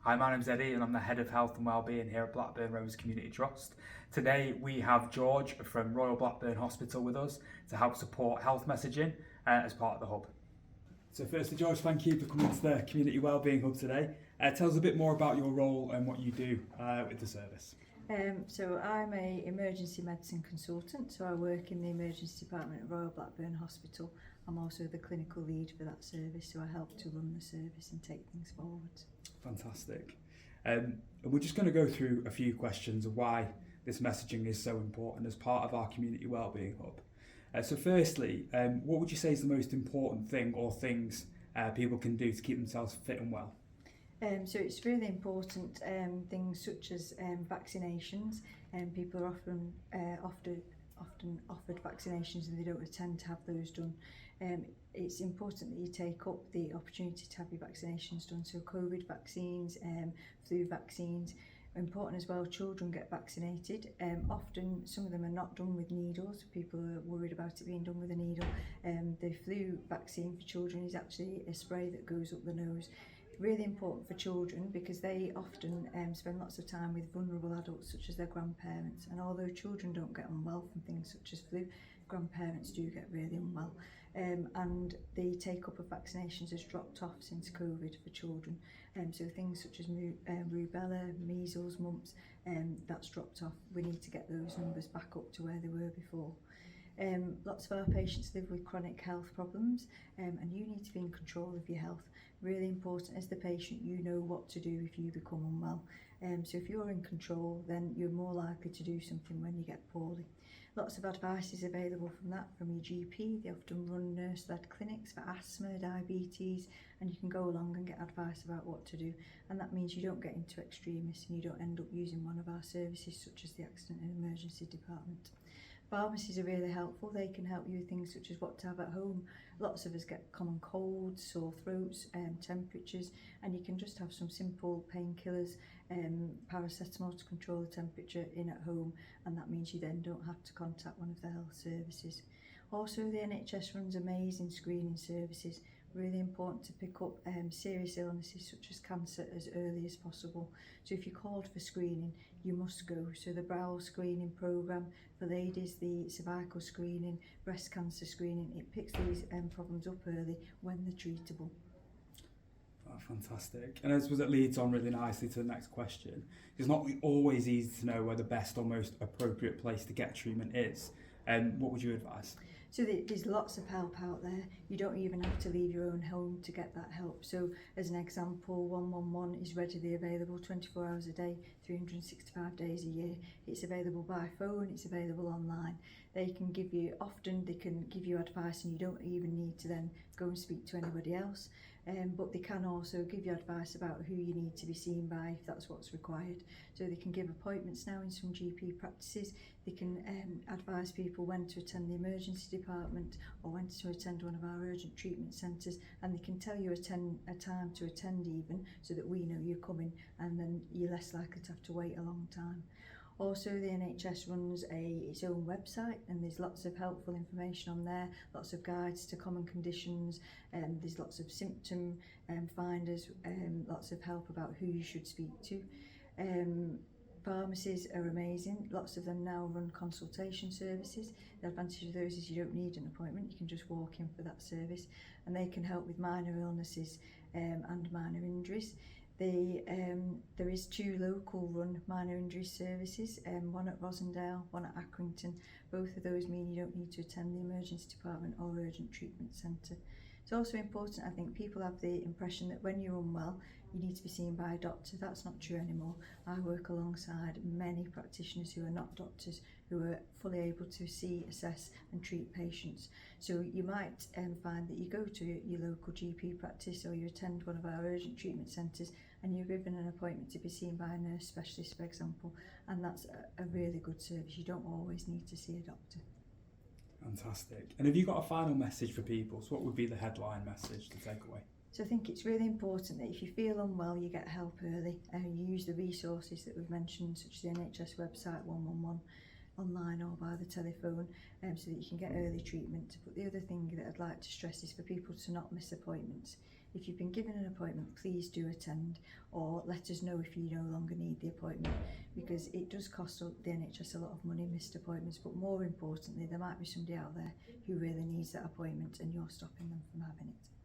Hi, my name's Eddie and I'm the Head of Health and Wellbeing here at Blackburn Rovers Community Trust. Today we have George from Royal Blackburn Hospital with us to help support health messaging as part of the hub. So firstly, George, thank you for coming to the Community Wellbeing Hub today. Tell us a bit more about your role and what you do with the service. So I'm an emergency medicine consultant, so I work in the emergency department at Royal Blackburn Hospital. I'm also the clinical lead for that service, so I help to run the service and take things forward. Fantastic. We're just going to go through a few questions of why this messaging is so important as part of our Community Wellbeing Hub. So firstly, what would you say is the most important thing or things people can do to keep themselves fit and well? So it's really important things such as vaccinations, and people are often offered vaccinations and they don't attend to have those done. It's important that you take up the opportunity to have your vaccinations done, so COVID vaccines, flu vaccines. Important as well, children get vaccinated. Often some of them are not done with needles. People are worried about it being done with a needle. The flu vaccine for children is actually a spray that goes up the nose. Really important for children because they often spend lots of time with vulnerable adults such as their grandparents, and although children don't get unwell from things such as flu, grandparents do get really unwell, and the take-up of vaccinations has dropped off since COVID for children, so things such as rubella, measles, mumps, that's dropped off. We need to get those numbers back up to where they were before. Lots of our patients live with chronic health problems, and you need to be in control of your health. Really important as the patient, you know what to do if you become unwell. So if you're in control, then you're more likely to do something when you get poorly. Lots of advice is available from that, from your GP. They often run nurse-led clinics for asthma, diabetes, and you can go along and get advice about what to do. And that means you don't get into extremis and you don't end up using one of our services such as the accident and emergency department. Pharmacies are really helpful. They can help you with things such as what to have at home. Lots of us get common colds, sore throats, temperatures, and you can just have some simple painkillers, paracetamol to control the temperature in at home, and that means you then don't have to contact one of the health services. Also, the NHS runs amazing screening services. Really important to pick up serious illnesses such as cancer as early as possible. So if you're called for screening, you must go. So the bowel screening programme for ladies, the cervical screening, breast cancer screening, it picks these problems up early when they're treatable. Oh, fantastic. And I suppose it leads on really nicely to the next question. It's not always easy to know where the best or most appropriate place to get treatment is. What would you advise? So there's lots of help out there. You don't even have to leave your own home to get that help. So as an example, 111 is readily available 24 hours a day, 365 days a year. It's available by phone, it's available online. They can give you advice and you don't even need to then go and speak to anybody else. But they can also give you advice about who you need to be seen by if that's what's required. So they can give appointments now in some GP practices. They can advise people when to attend the emergency department or when to attend one of our urgent treatment centres, and they can tell you a time to attend even, so that we know you're coming and then you're less likely to have to wait a long time. Also, the NHS runs its own website, and there's lots of helpful information on there, lots of guides to common conditions, there's lots of symptom finders, lots of help about who you should speak to. Pharmacies are amazing. Lots of them now run consultation services. The advantage of those is you don't need an appointment, you can just walk in for that service, and they can help with minor illnesses and minor injuries. There is 2 local run minor injury services, one at Rosendale, one at Accrington. Both of those mean you don't need to attend the emergency department or urgent treatment centre. It's also important, I think, people have the impression that when you're unwell, you need to be seen by a doctor. That's not true anymore. I work alongside many practitioners who are not doctors, who are fully able to see, assess and treat patients. So you might find that you go to your local GP practice or you attend one of our urgent treatment centres and you're given an appointment to be seen by a nurse specialist, for example, and that's a really good service. You don't always need to see a doctor. Fantastic. And have you got a final message for people? So what would be the headline message to take away? So I think it's really important that if you feel unwell, you get help early and you use the resources that we've mentioned, such as the NHS website 111, online or by the telephone, so that you can get early treatment. But the other thing that I'd like to stress is for people to not miss appointments. if you've been given an appointment, please do attend, or let us know if you no longer need the appointment, because it does cost the NHS a lot of money, missed appointments, but more importantly, there might be somebody out there who really needs that appointment and you're stopping them from having it.